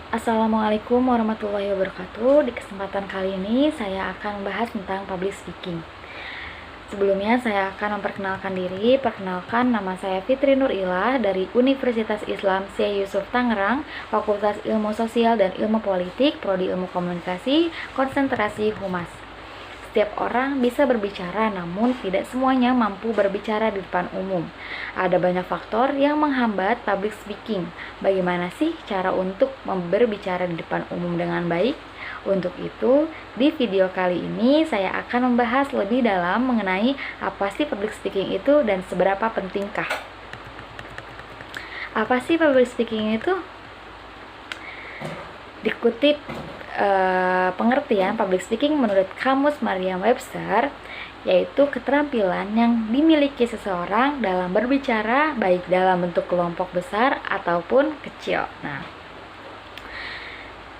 Assalamualaikum warahmatullahi wabarakatuh. Di kesempatan kali ini saya akan membahas tentang public speaking. Sebelumnya saya akan memperkenalkan diri. Perkenalkan, nama saya Fitri Nurilah dari Universitas Islam Syekh Yusuf Tangerang, Fakultas Ilmu Sosial dan Ilmu Politik, Prodi Ilmu Komunikasi, konsentrasi Humas. Setiap orang bisa berbicara, namun tidak semuanya mampu berbicara di depan umum. Ada banyak faktor yang menghambat public speaking. Bagaimana sih cara untuk berbicara di depan umum dengan baik? Untuk itu, di video kali ini saya akan membahas lebih dalam mengenai apa sih public speaking itu dan seberapa pentingkah. Apa sih public speaking itu? Dikutip pengertian public speaking menurut Kamus Merriam-Webster, yaitu keterampilan yang dimiliki seseorang dalam berbicara baik dalam bentuk kelompok besar ataupun kecil.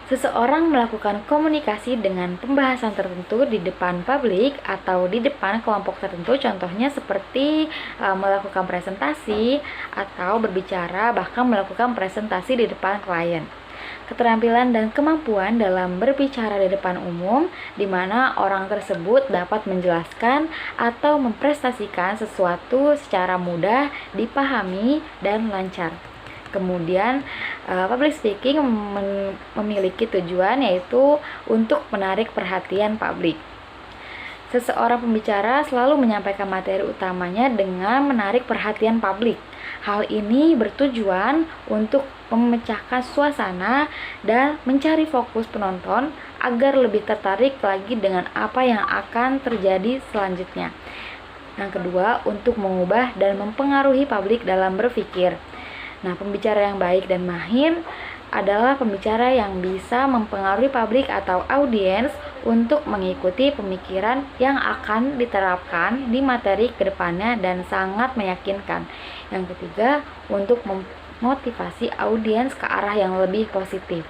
Seseorang melakukan komunikasi dengan pembahasan tertentu di depan publik atau di depan kelompok tertentu, contohnya seperti melakukan presentasi atau berbicara, bahkan melakukan presentasi di depan klien. Keterampilan dan kemampuan dalam berbicara di depan umum, di mana orang tersebut dapat menjelaskan atau mempresentasikan sesuatu secara mudah, dipahami, dan lancar. Kemudian, public speaking memiliki tujuan yaitu untuk menarik perhatian publik. Seseorang pembicara selalu menyampaikan materi utamanya dengan menarik perhatian publik. Hal ini bertujuan untuk memecahkan suasana dan mencari fokus penonton agar lebih tertarik lagi dengan apa yang akan terjadi selanjutnya. Yang kedua, untuk mengubah dan mempengaruhi publik dalam berpikir. Pembicara yang baik dan mahir adalah pembicara yang bisa mempengaruhi publik atau audiens untuk mengikuti pemikiran yang akan diterapkan di materi kedepannya dan sangat meyakinkan. Yang ketiga, untuk memotivasi audiens ke arah yang lebih positif.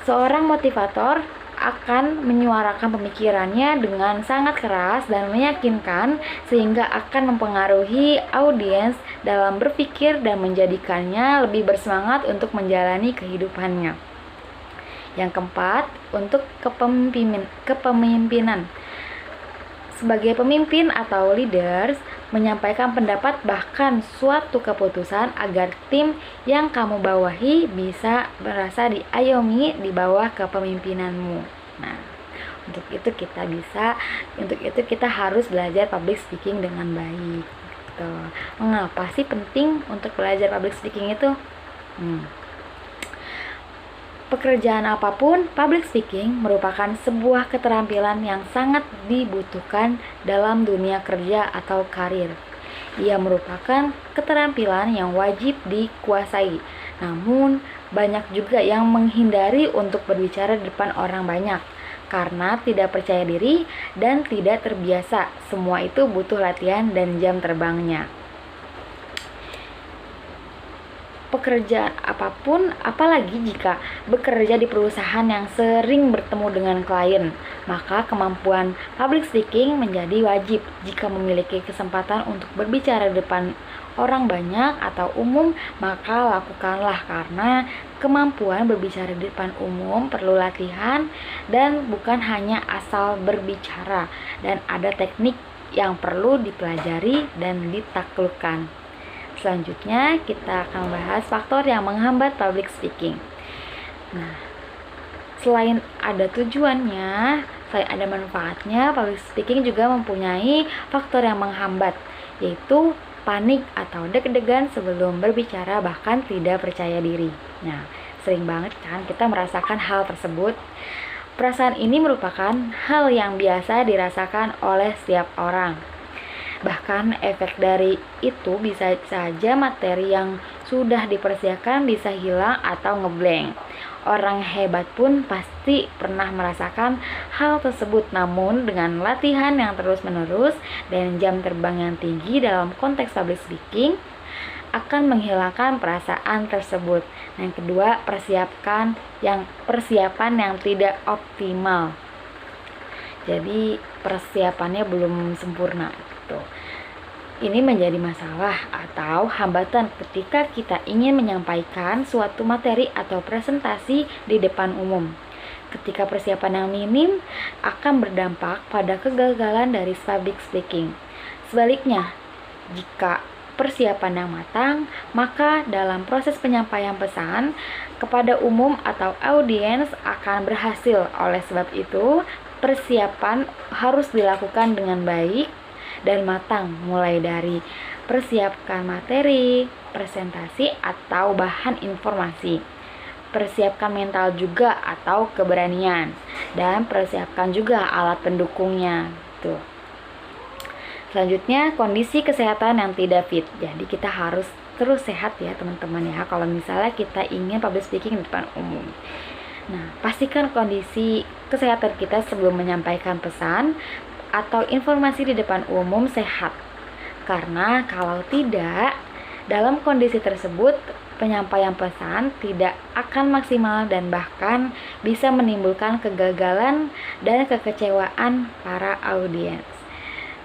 Seorang motivator akan menyuarakan pemikirannya dengan sangat keras dan meyakinkan sehingga akan mempengaruhi audiens dalam berpikir dan menjadikannya lebih bersemangat untuk menjalani kehidupannya. Yang keempat, untuk kepemimpinan. Sebagai pemimpin atau leaders, menyampaikan pendapat bahkan suatu keputusan agar tim yang kamu bawahi bisa merasa diayomi di bawah kepemimpinanmu. Untuk itu kita harus belajar public speaking dengan baik. Mengapa sih penting untuk belajar public speaking itu? Pekerjaan apapun, public speaking merupakan sebuah keterampilan yang sangat dibutuhkan dalam dunia kerja atau karir. Ia merupakan keterampilan yang wajib dikuasai. Namun, banyak juga yang menghindari untuk berbicara di depan orang banyak karena tidak percaya diri dan tidak terbiasa. Semua itu butuh latihan dan jam terbangnya. Pekerjaan apapun, apalagi jika bekerja di perusahaan yang sering bertemu dengan klien, maka kemampuan public speaking menjadi wajib. Jika memiliki kesempatan untuk berbicara di depan orang banyak atau umum, maka lakukanlah, karena kemampuan berbicara di depan umum perlu latihan dan bukan hanya asal berbicara, dan ada teknik yang perlu dipelajari dan ditaklukkan. Selanjutnya kita akan membahas faktor yang menghambat public speaking. Selain ada tujuannya, selain ada manfaatnya, public speaking juga mempunyai faktor yang menghambat, yaitu panik atau deg-degan sebelum berbicara, bahkan tidak percaya diri. Sering banget kan kita merasakan hal tersebut. Perasaan ini merupakan hal yang biasa dirasakan oleh setiap orang. Bahkan efek dari itu bisa saja materi yang sudah dipersiapkan bisa hilang atau ngeblank. Orang hebat pun pasti pernah merasakan hal tersebut, namun dengan latihan yang terus-menerus dan jam terbang yang tinggi dalam konteks public speaking akan menghilangkan perasaan tersebut. Yang kedua, persiapan yang tidak optimal. Jadi persiapannya belum sempurna gitu. ini menjadi masalah atau hambatan ketika kita ingin menyampaikan suatu materi atau presentasi di depan umum. Ketika persiapan yang minim akan berdampak pada kegagalan dari public speaking. Sebaliknya, jika persiapan yang matang, maka dalam proses penyampaian pesan kepada umum atau audiens akan berhasil. Oleh sebab itu, persiapan harus dilakukan dengan baik dan matang, mulai dari persiapkan materi, presentasi, atau bahan informasi. Persiapkan mental juga atau keberanian, dan persiapkan juga alat pendukungnya. Tuh. Selanjutnya, kondisi kesehatan yang tidak fit. Jadi kita harus terus sehat ya teman-teman ya, kalau misalnya kita ingin public speaking di depan umum. Nah, pastikan kondisi kesehatan kita sebelum menyampaikan pesan atau informasi di depan umum sehat. Karena kalau tidak, dalam kondisi tersebut penyampaian pesan tidak akan maksimal dan bahkan bisa menimbulkan kegagalan dan kekecewaan para audiens.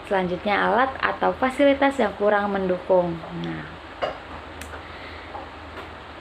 Selanjutnya, alat atau fasilitas yang kurang mendukung. Nah,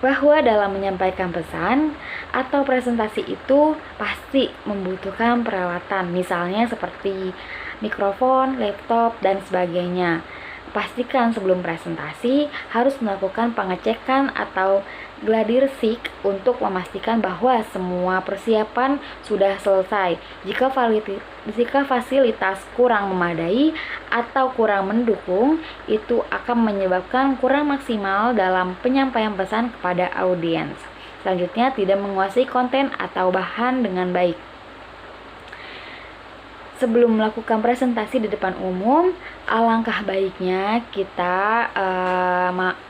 bahwa dalam menyampaikan pesan atau presentasi itu pasti membutuhkan peralatan, misalnya seperti mikrofon, laptop, dan sebagainya. Pastikan sebelum presentasi harus melakukan pengecekan atau gladiresik untuk memastikan bahwa semua persiapan sudah selesai. Jika fasilitas kurang memadai atau kurang mendukung, itu akan menyebabkan kurang maksimal dalam penyampaian pesan kepada audiens. Selanjutnya, tidak menguasai konten atau bahan dengan baik. Sebelum melakukan presentasi di depan umum, alangkah baiknya kita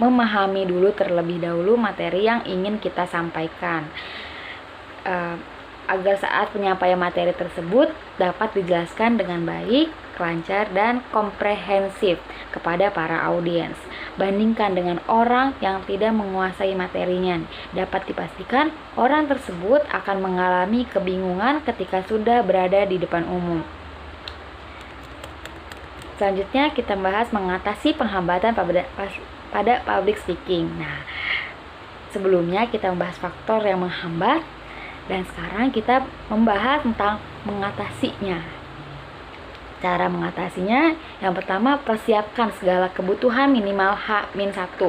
memahami dulu terlebih dahulu materi yang ingin kita sampaikan, agar saat penyampaian materi tersebut dapat dijelaskan dengan baik, lancar, dan komprehensif kepada para audiens. Bandingkan dengan orang yang tidak menguasai materinya. Dapat dipastikan orang tersebut akan mengalami kebingungan ketika sudah berada di depan umum. Selanjutnya kita bahas mengatasi penghambatan pada public speaking. Nah, sebelumnya kita membahas faktor yang menghambat, dan sekarang kita membahas tentang mengatasinya. Cara mengatasinya, yang pertama, persiapkan segala kebutuhan minimal H-1.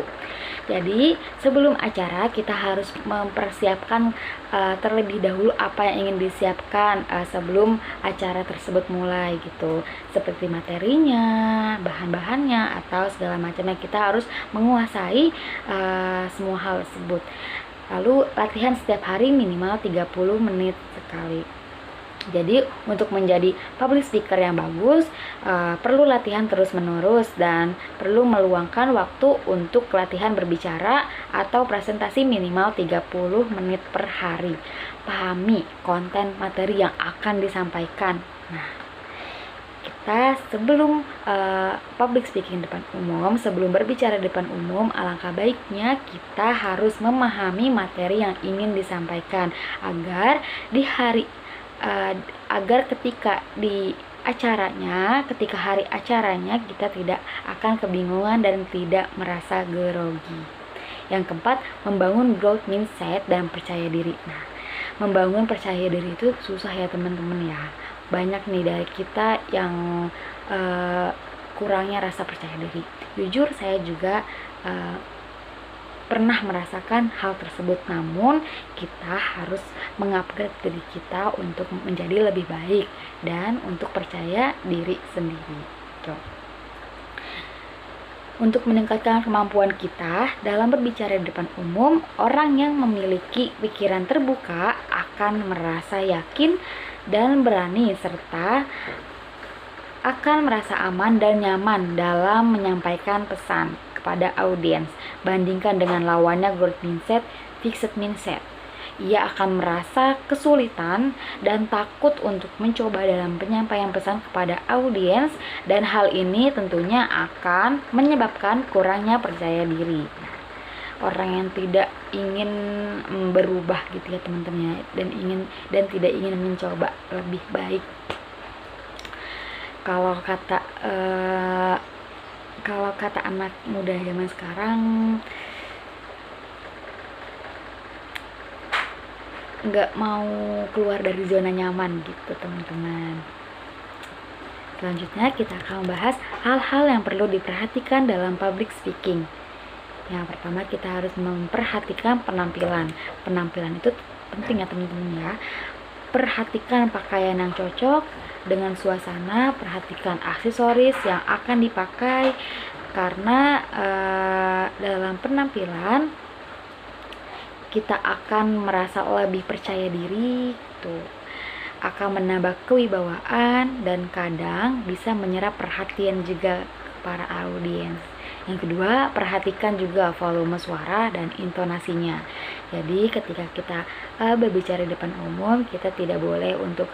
Jadi sebelum acara kita harus mempersiapkan terlebih dahulu apa yang ingin disiapkan sebelum acara tersebut mulai gitu, seperti materinya, bahan-bahannya, atau segala macamnya. Kita harus menguasai semua hal tersebut. Lalu latihan setiap hari minimal 30 menit sekali. Jadi untuk menjadi public speaker yang bagus perlu latihan terus-menerus dan perlu meluangkan waktu untuk latihan berbicara atau presentasi minimal 30 menit per hari. Pahami konten materi yang akan disampaikan. Nah, kita sebelum public speaking depan umum, sebelum berbicara di depan umum, alangkah baiknya kita harus memahami materi yang ingin disampaikan agar ketika hari acaranya kita tidak akan kebingungan dan tidak merasa grogi. Yang keempat, membangun growth mindset dan percaya diri. Nah, membangun percaya diri itu susah ya teman-teman ya. Banyak nih dari kita yang kurangnya rasa percaya diri. Jujur saya juga pernah merasakan hal tersebut, namun kita harus mengupgrade diri kita untuk menjadi lebih baik dan untuk percaya diri sendiri. Untuk meningkatkan kemampuan kita dalam berbicara di depan umum, orang yang memiliki pikiran terbuka akan merasa yakin dan berani serta akan merasa aman dan nyaman dalam menyampaikan pesan pada audiens. Bandingkan dengan lawannya growth mindset, fixed mindset. Ia akan merasa kesulitan dan takut untuk mencoba dalam penyampaian pesan kepada audiens, dan hal ini tentunya akan menyebabkan kurangnya percaya diri. Orang yang tidak ingin berubah gitu ya teman-teman, dan tidak ingin mencoba lebih baik. Kalau kalau kata anak muda zaman sekarang, nggak mau keluar dari zona nyaman gitu teman-teman. Selanjutnya kita akan membahas hal-hal yang perlu diperhatikan dalam public speaking. Yang pertama, kita harus memperhatikan penampilan. Penampilan itu penting ya teman-teman ya. Perhatikan pakaian yang cocok dengan suasana, perhatikan aksesoris yang akan dipakai, karena dalam penampilan kita akan merasa lebih percaya diri tuh, akan menambah kewibawaan dan kadang bisa menyerap perhatian juga para audiens. Yang kedua, perhatikan juga volume suara dan intonasinya. Jadi ketika kita berbicara di depan umum, kita tidak boleh untuk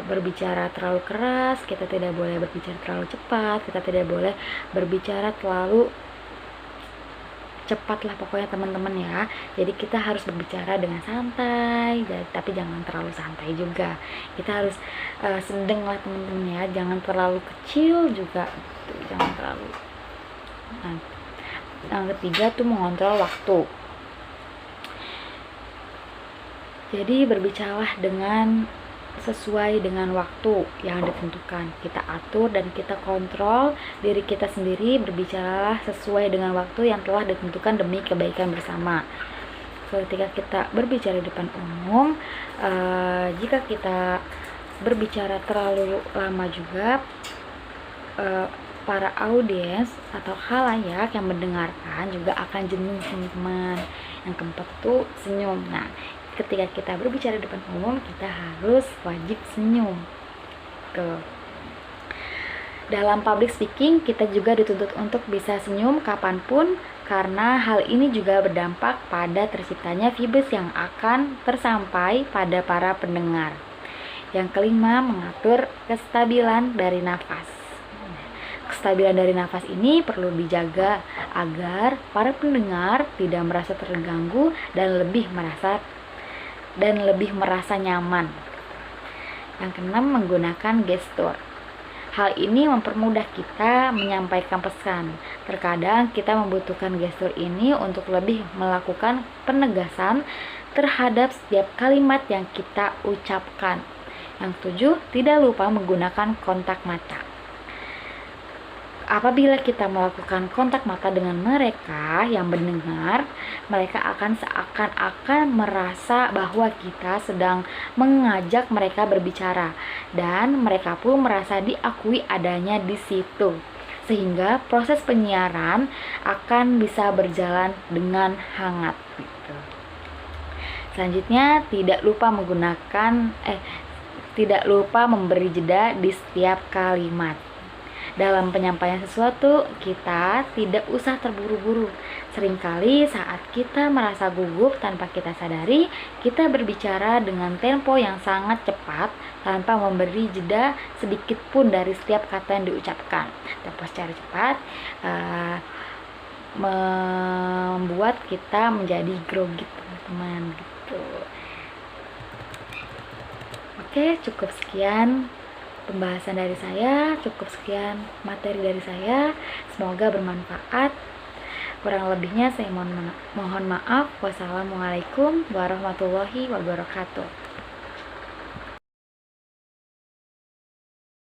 berbicara terlalu keras, kita tidak boleh berbicara terlalu cepat, kita tidak boleh berbicara terlalu cepat lah pokoknya teman-teman ya. Jadi kita harus berbicara dengan santai, tapi jangan terlalu santai juga. Kita harus sedang lah teman-teman ya, jangan terlalu kecil juga, jangan terlalu. Nah, yang ketiga tuh mengontrol waktu. Jadi berbicaralah dengan sesuai dengan waktu yang ditentukan. Kita atur dan kita kontrol diri kita sendiri, berbicaralah sesuai dengan waktu yang telah ditentukan demi kebaikan bersama. Ketika kita berbicara di depan umum, jika kita berbicara terlalu lama juga, para audiens atau khalayak yang mendengarkan juga akan jenuh teman-teman. Yang keempat itu senyum. Nah, ketika kita berbicara di depan umum, kita harus wajib senyum. Dalam public speaking, kita juga dituntut untuk bisa senyum kapanpun, karena hal ini juga berdampak pada terciptanya vibes yang akan tersampai pada para pendengar. Yang kelima, mengatur kestabilan dari nafas. Kestabilan dari nafas ini perlu dijaga agar para pendengar tidak merasa terganggu dan lebih merasa nyaman. Yang keenam, menggunakan gestur. Hal ini mempermudah kita menyampaikan pesan. Terkadang kita membutuhkan gestur ini untuk lebih melakukan penegasan terhadap setiap kalimat yang kita ucapkan. Yang ketujuh, tidak lupa menggunakan kontak mata. Apabila kita melakukan kontak mata dengan mereka yang mendengar, mereka akan seakan-akan merasa bahwa kita sedang mengajak mereka berbicara, dan mereka pun merasa diakui adanya di situ, sehingga proses penyiaran akan bisa berjalan dengan hangat. Selanjutnya, tidak lupa memberi jeda di setiap kalimat. Dalam penyampaian sesuatu, kita tidak usah terburu-buru. Seringkali saat kita merasa gugup tanpa kita sadari, kita berbicara dengan tempo yang sangat cepat tanpa memberi jeda sedikit pun dari setiap kata yang diucapkan. Tempo secara cepat membuat kita menjadi grogi teman-teman gitu. Oke, cukup sekian pembahasan dari saya, cukup sekian materi dari saya. Semoga bermanfaat. Kurang lebihnya saya mohon maaf. Wassalamualaikum warahmatullahi wabarakatuh.